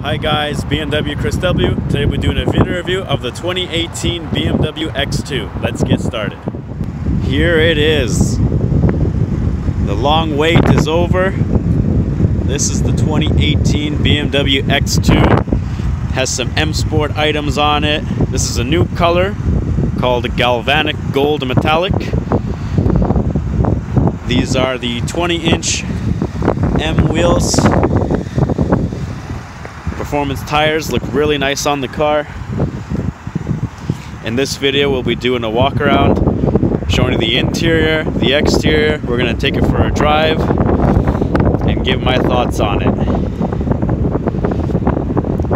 Hi guys, BMW Chris W. Today we're doing a video review of the 2018 BMW X2. Let's get started. Here it is. The long wait is over. This is the 2018 BMW X2. Has some M Sport items on it. This is a new color called Galvanic Gold Metallic. These are the 20-inch M wheels. Performance tires look really nice on the car. In this video we'll be doing a walk around, showing you the interior, the exterior. We're going to take it for a drive and give my thoughts on it.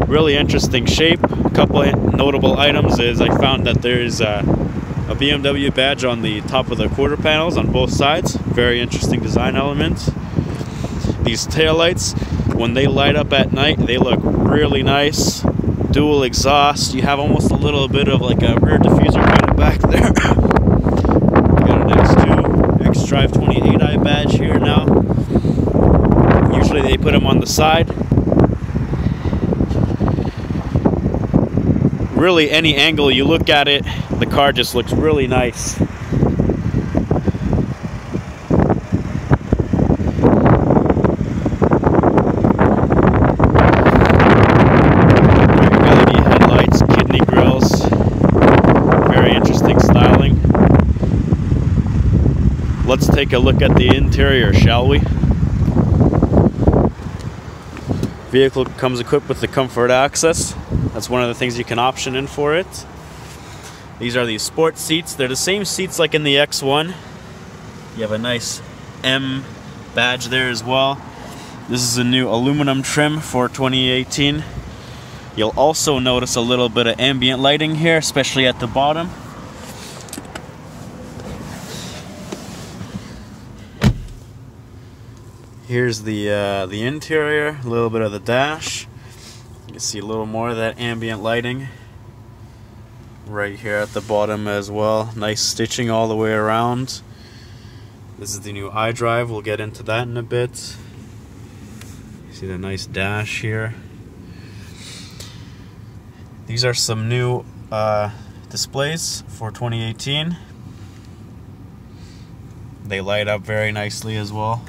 Really interesting shape. A couple of notable items is I found that there's a BMW badge on the top of the quarter panels on both sides. Very interesting design element. These taillights, when they light up at night, they look really nice. Dual exhaust. You have almost a little bit of like a rear diffuser kind of back there. You got an X2 Idrive 28i badge here now. Usually they put them on the side. Really, any angle you look at it, the car just looks really nice. Let's take a look at the interior, shall we? Vehicle comes equipped with the comfort access. That's one of the things you can option in for it. These are the sport seats. They're the same seats like in the X1. You have a nice M badge there as well. This is a new aluminum trim for 2018. You'll also notice a little bit of ambient lighting here, especially at the bottom. Here's the interior, a little bit of the dash. You can see a little more of that ambient lighting right here at the bottom as well. Nice stitching all the way around. This is the new Idrive. We'll get into that in a bit. You see the nice dash here. These are some new displays for 2018. They light up very nicely as well.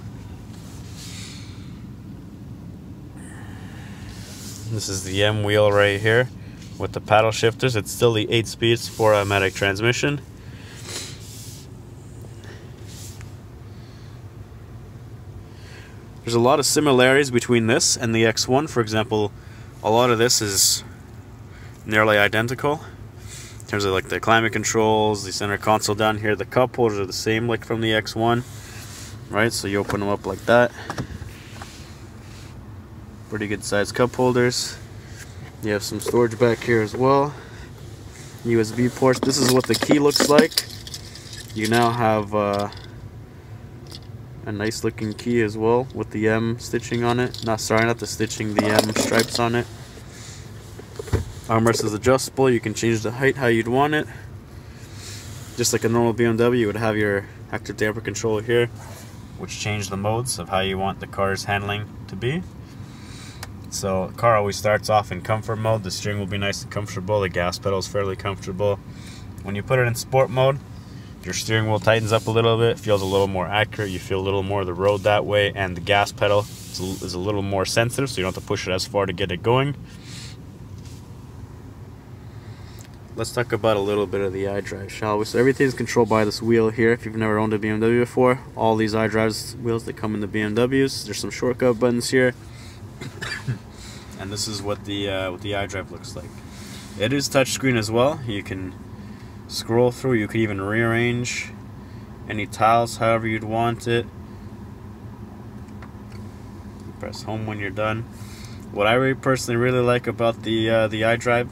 This is the M wheel right here with the paddle shifters. It's still the 8-speed 4-automatic transmission. There's a lot of similarities between this and the X1. For example, a lot of this is nearly identical in terms of like the climate controls, the center console down here. The cup holders are the same like from the X1, right? So you open them up like that. Pretty good sized cup holders. You have some storage back here as well. USB ports. This is what the key looks like. You now have a nice looking key as well with the M stitching on it. Not the stitching, the M stripes on it. Armrest is adjustable. You can change the height how you'd want it. Just like a normal BMW, you would have your active damper control here, which change the modes of how you want the car's handling to be. So the car always starts off in comfort mode. The steering will be nice and comfortable. The gas pedal is fairly comfortable. When you put it in sport mode, your steering wheel tightens up a little bit, feels a little more accurate. You feel a little more of the road that way, and the gas pedal is a little more sensitive, so you don't have to push it as far to get it going. Let's talk about a little bit of the iDrive, shall we? So everything's controlled by this wheel here. If you've never owned a BMW before, all these iDrives wheels that come in the BMWs, there's some shortcut buttons here. And this is what the iDrive looks like. It is touchscreen as well. You can scroll through. You can even rearrange any tiles however you'd want it. Press home when you're done. What I personally really like about the iDrive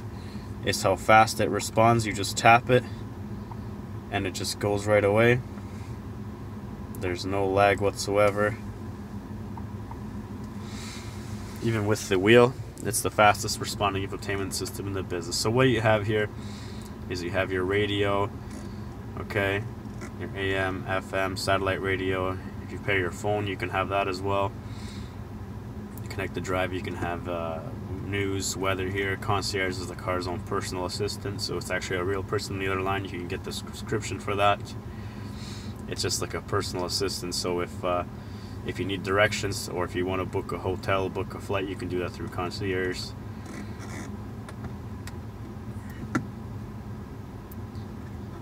is how fast it responds. You just tap it and it just goes right away. There's no lag whatsoever. Even with the wheel, it's the fastest responding infotainment system in the business. So what you have here is you have your radio, okay, your AM, FM, satellite radio. If you pair your phone, you can have that as well. You connect the drive, you can have news, weather here. Concierge is the car's own personal assistant, so it's actually a real person on the other line. You can get the subscription for that. It's just like a personal assistant, so if you need directions, or if you want to book a hotel, book a flight, you can do that through Concierge.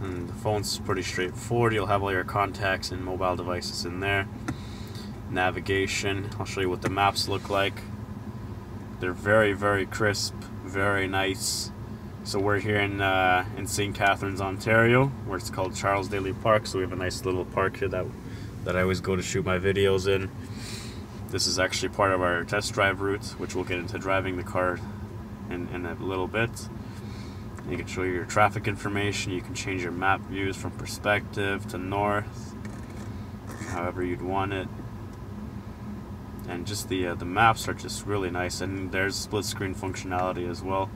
And the phone's pretty straightforward. You'll have all your contacts and mobile devices in there. Navigation, I'll show you what the maps look like. They're very, very crisp, very nice. So we're here in St. Catharines, Ontario, where it's called Charles Daly Park. So we have a nice little park here that I always go to shoot my videos in. This is actually part of our test drive route, which we'll get into driving the car in a little bit. You can show your traffic information. You can change your map views from perspective to north, however you'd want it. And just the maps are just really nice, and there's split screen functionality as well,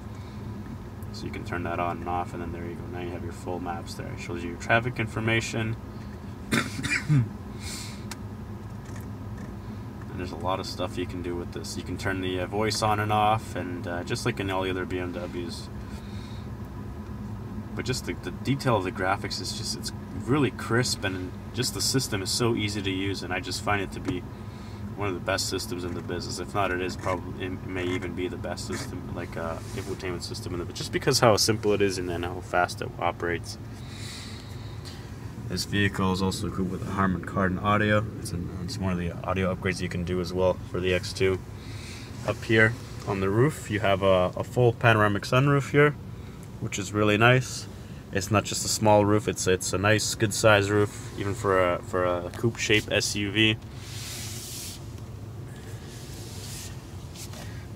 so you can turn that on and off, and then there you go, now you have your full maps there. It shows you your traffic information. And there's a lot of stuff you can do with this. You can turn the voice on and off, and just like in all the other BMWs. But just the detail of the graphics is just, it's really crisp, and just the system is so easy to use, and I just find it to be one of the best systems in the business. If not, it may even be the best system, like infotainment system in the business, just because how simple it is and then how fast it operates. This vehicle is also equipped with a Harman Kardon audio. It's one of the audio upgrades you can do as well for the X2. Up here on the roof, you have a full panoramic sunroof here, which is really nice. It's not just a small roof; it's a nice, good size roof, even for a coupe shape SUV.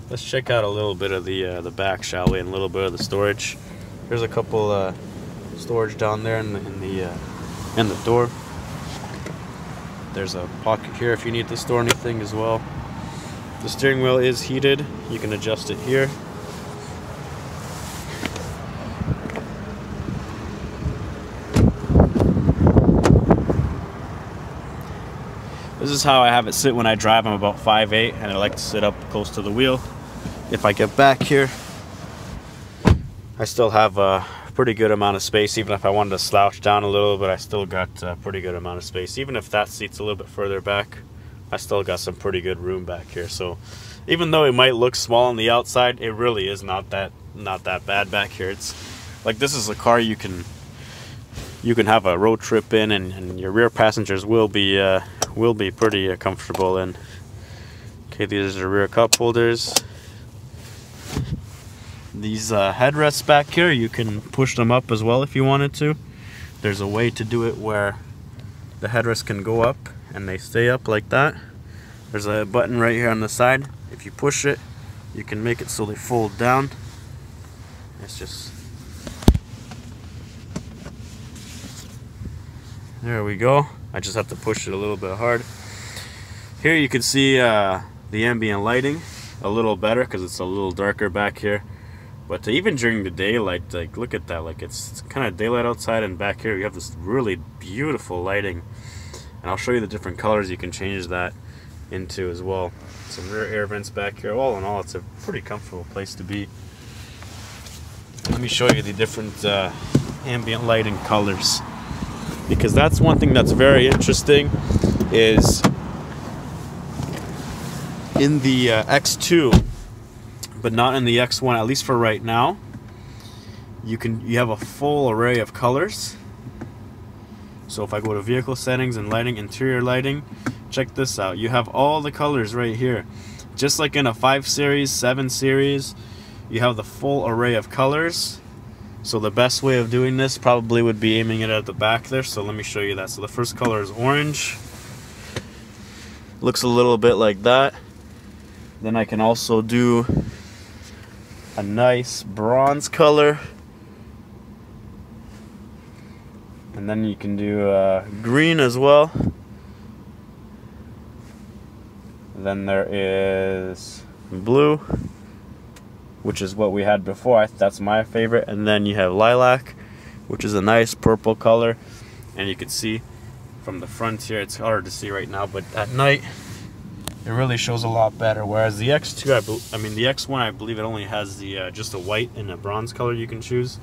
Let's check out a little bit of the back, shall we, and a little bit of the storage. There's a couple storage down there in the door. There's a pocket here if you need to store anything as well. The steering wheel is heated. You can adjust it here. This is how I have it sit when I drive. I'm about 5'8", and I like to sit up close to the wheel. If I get back here, I still have a pretty good amount of space. Even if I wanted to slouch down a little bit, I still got a pretty good amount of space. Even if that seat's a little bit further back, I still got some pretty good room back here. So even though it might look small on the outside, it really is not that bad back here. It's like, this is a car you can have a road trip in, and your rear passengers will be pretty comfortable in. Okay, these are rear cup holders. These headrests back here, you can push them up as well if you wanted to. There's a way to do it where the headrest can go up and they stay up like that. There's a button right here on the side. If you push it, you can make it so they fold down. It's just, there we go. I just have to push it a little bit hard. Here you can see the ambient lighting a little better because it's a little darker back here. But even during the daylight, like, look at that, like it's kind of daylight outside, and back here you have this really beautiful lighting. And I'll show you the different colors you can change that into as well. Some rear air vents back here. All in all, it's a pretty comfortable place to be. Let me show you the different ambient lighting colors, because that's one thing that's very interesting. Is in the X2, but not in the X1, at least for right now, you have a full array of colors. So if I go to vehicle settings and lighting, interior lighting, check this out. You have all the colors right here. Just like in a 5 Series, 7 Series, you have the full array of colors. So the best way of doing this probably would be aiming it at the back there. So let me show you that. So the first color is orange. Looks a little bit like that. Then I can also do a nice bronze color. And then you can do green as well. Then there is blue, which is what we had before. That's my favorite. And then you have lilac, which is a nice purple color. And you can see from the front here, it's hard to see right now, but at night it really shows a lot better. Whereas the X2, I mean the X1, I believe it only has the just a white and a bronze color you can choose.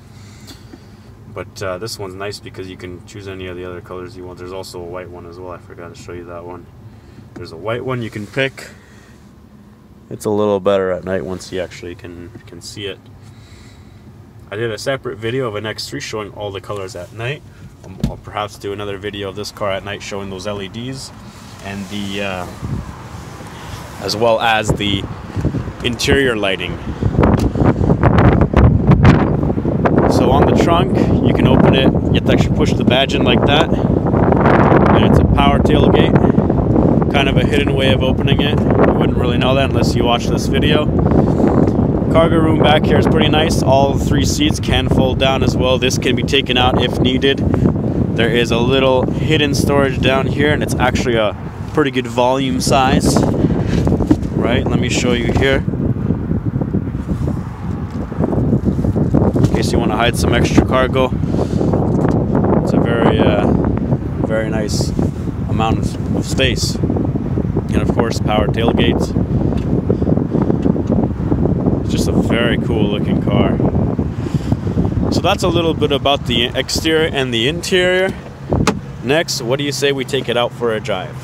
But this one's nice because you can choose any of the other colors you want. There's also a white one as well. I forgot to show you that one. There's a white one you can pick. It's a little better at night once you actually can see it. I did a separate video of an X3 showing all the colors at night. I'll perhaps do another video of this car at night showing those LEDs and the as well as the interior lighting. So on the trunk, you can open it. You have to actually push the badge in like that, and it's a power tailgate. Kind of a hidden way of opening it. You wouldn't really know that unless you watch this video. Cargo room back here is pretty nice. All 3 seats can fold down as well. This can be taken out if needed. There is a little hidden storage down here, and it's actually a pretty good volume size. Right, let me show you here. In case you want to hide some extra cargo. It's a very nice amount of space. And of course, power tailgates. It's just a very cool looking car. So that's a little bit about the exterior and the interior. Next, what do you say we take it out for a drive?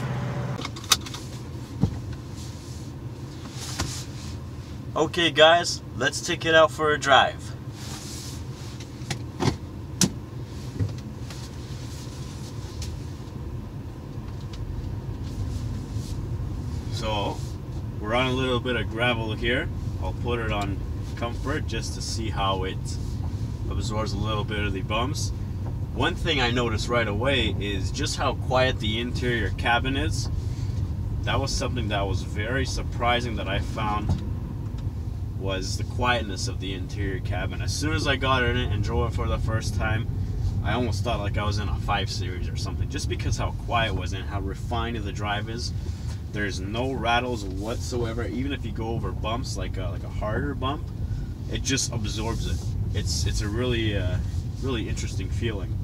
Okay guys, let's take it out for a drive. So, we're on a little bit of gravel here. I'll put it on comfort just to see how it absorbs a little bit of the bumps. One thing I noticed right away is just how quiet the interior cabin is. That was something that was very surprising that I found, was the quietness of the interior cabin. As soon as I got in it and drove it for the first time, I almost thought like I was in a 5 Series or something, just because how quiet it was and how refined the drive is. There's no rattles whatsoever. Even if you go over bumps, like a harder bump, it just absorbs it. It's a really interesting feeling.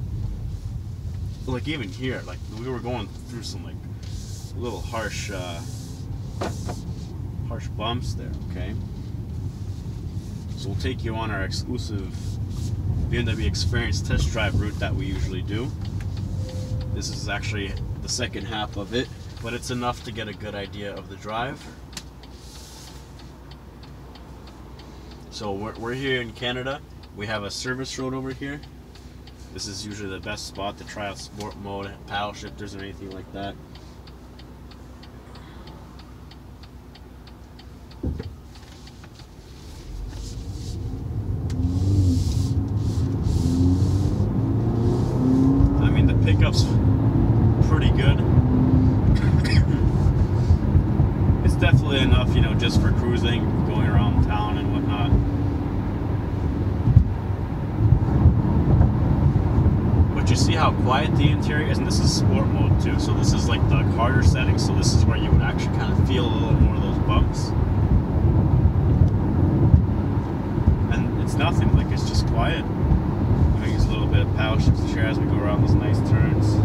Like even here, like we were going through some like little harsh bumps there. Okay. So we'll take you on our exclusive BMW Experience test drive route that we usually do. This is actually the second half of it, but it's enough to get a good idea of the drive. So we're here in Canada. We have a service road over here. This is usually the best spot to try out sport mode, paddle shifters, or anything like that. Pickup's pretty good. It's definitely enough, you know, just for cruising, going around town and whatnot. But you see how quiet the interior is, and this is sport mode too. So this is like the harder setting. So this is where you would actually kind of feel a little more of those bumps. And it's nothing, like it's just quiet. Use a little bit of power shift here as we go around those nice turns.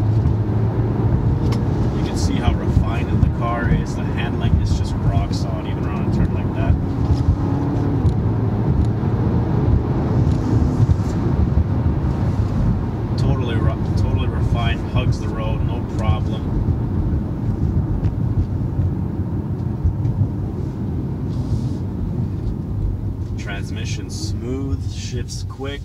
You can see how refined the car is. The handling is just rock solid, even around a turn like that. Totally refined, hugs the road, no problem. Transmission smooth, shifts quick.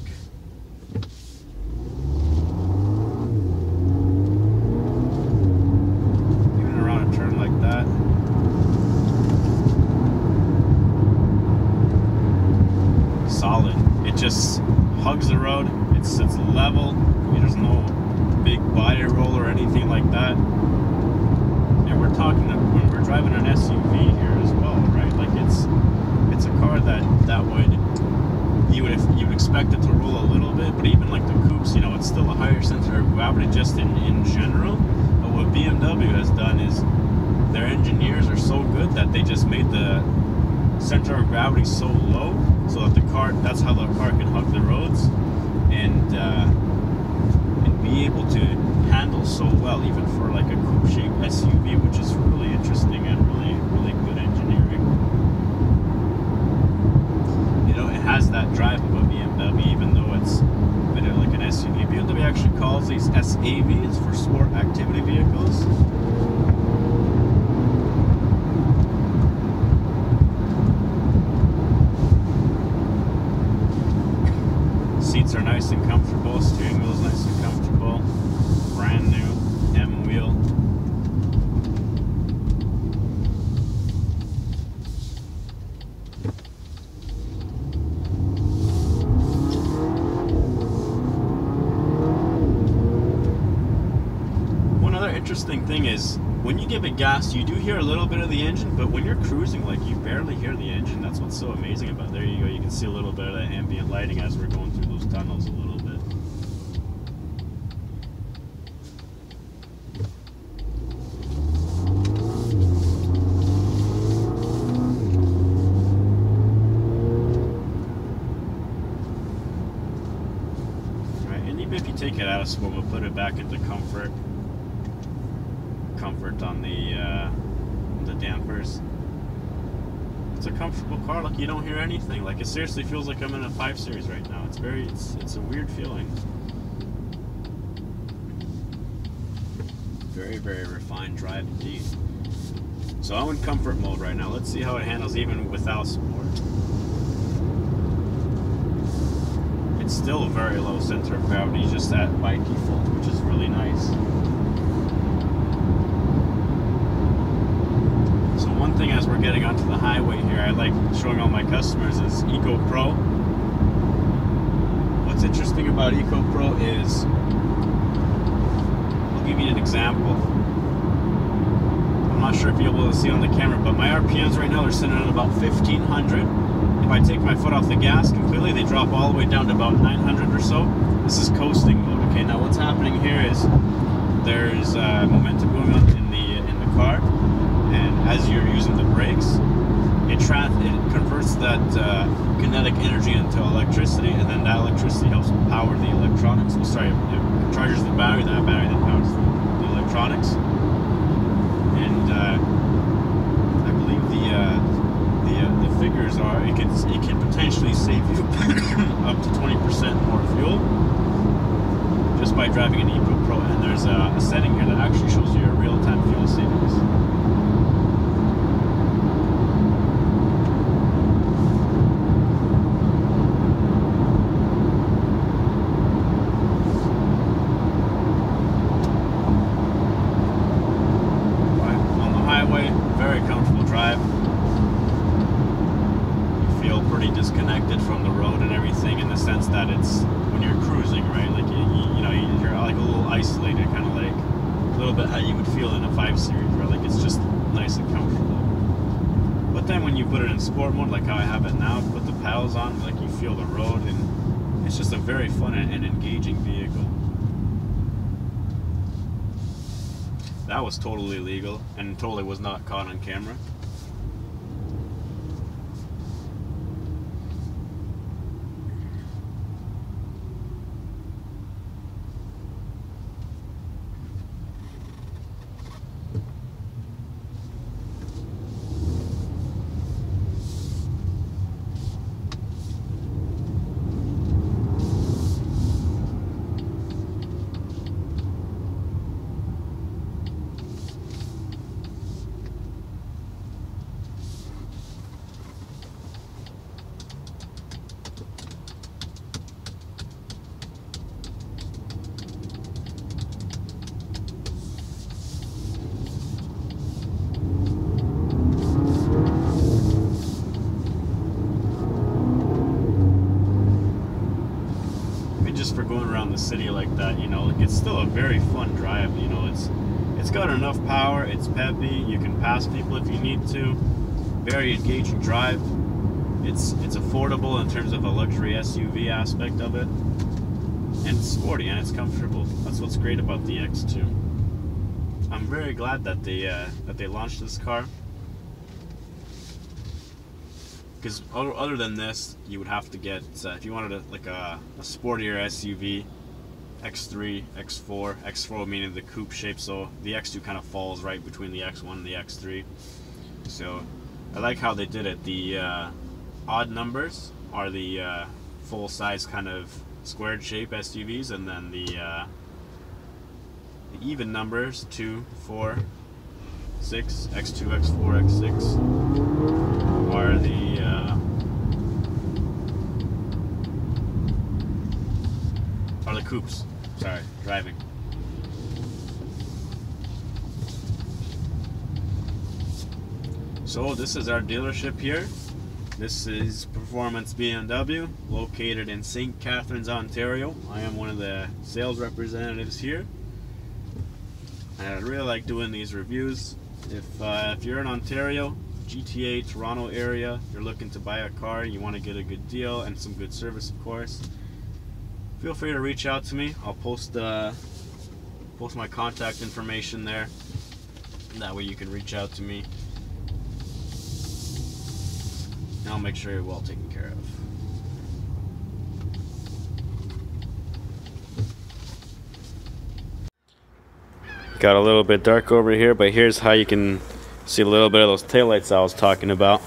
Solid. It just hugs the road. It sits level. There's no big body roll or anything like that. And we're talking when we're driving an SUV here as well, right? Like it's a car that would you would expect it to roll a little bit, but even like the coupes, you know, it's still a higher center of gravity just in general. But what BMW has done is their engineers are so good that they just made the center of gravity so low so that that's how the car can hug the roads and be able to handle so well, even for like a coupe shaped SUV, which is really interesting and really drive of a BMW, even though it's a bit of like an SUV. BMW actually calls these SAVs for sport activity vehicles. Seats are nice and comfortable, steering wheel is nice and comfortable, brand new M wheel. One other interesting thing is, when you give it gas, you do hear a little bit of the engine, but when you're cruising, like, you barely hear the engine. That's what's so amazing about it. There you go, you can see a little bit of that ambient lighting as we're going through those tunnels a little bit. Right, and even if you take it out of sport, we'll put it back into comfort on the dampers. It's a comfortable car. Like, you don't hear anything. Like, it seriously feels like I'm in a 5 Series right now. It's a weird feeling. Very, very refined drive indeed. So I'm in comfort mode right now. Let's see how it handles even without sport. It's still a very low center of gravity, just at by default, which is really nice. One thing as we're getting onto the highway here, I like showing all my customers is Eco Pro. What's interesting about Eco Pro is, I'll give you an example. I'm not sure if you'll be able to see on the camera, but my RPMs right now are sitting at about 1500. If I take my foot off the gas completely, they drop all the way down to about 900 or so. This is coasting mode. Okay, now what's happening here is there's momentum going on in the car. And as you're using the brakes, it converts that kinetic energy into electricity, and then that electricity helps power the electronics. Well, sorry, it charges the battery, that battery then powers the electronics. And I believe the figures are it can potentially save you up to 20% more fuel just by driving an Eco Pro. And there's a setting here that actually shows you your real-time fuel savings. Disconnected from the road and everything, in the sense that it's when you're cruising, right? Like you know, you're like a little isolated, kind of like a little bit how you would feel in a 5 Series, right? Like it's just nice and comfortable. But then when you put it in sport mode, like how I have it now, put the pedals on, like you feel the road, and it's just a very fun and engaging vehicle. That was totally legal and totally was not caught on camera. For going around the city like that, you know, it's still a very fun drive. You know, it's got enough power, it's peppy, you can pass people if you need to. Very engaging drive. It's affordable in terms of a luxury SUV aspect of it, and it's sporty and it's comfortable. That's what's great about the X2. I'm very glad that they launched this car. Because other than this, you would have to get, if you wanted a sportier SUV, X3, X4, X4 meaning the coupe shape, so the X2 kind of falls right between the X1 and the X3. So I like how they did it. The odd numbers are the full-size kind of squared shape SUVs, and then the even numbers 2, 4, 6, X2, X4, X6 are the coupes. Sorry, driving. So this is our dealership here. This is Performance BMW, located in St. Catharines, Ontario. I am one of the sales representatives here. And I really like doing these reviews. If you're in Ontario, GTA, Toronto area, you're looking to buy a car, you want to get a good deal and some good service, of course, feel free to reach out to me. I'll post my contact information there. That way you can reach out to me. And I'll make sure you're well taken care of. Got a little bit dark over here, but here's how you can see a little bit of those taillights I was talking about.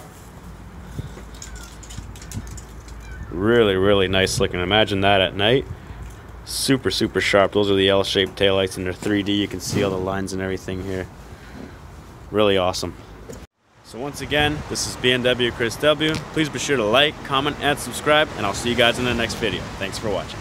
Really, really nice looking. Imagine that at night. Super, super sharp. Those are the L-shaped taillights, and they're 3D. You can see all the lines and everything here. Really awesome. So once again, this is BMW Chris W. Please be sure to like, comment, and subscribe, and I'll see you guys in the next video. Thanks for watching.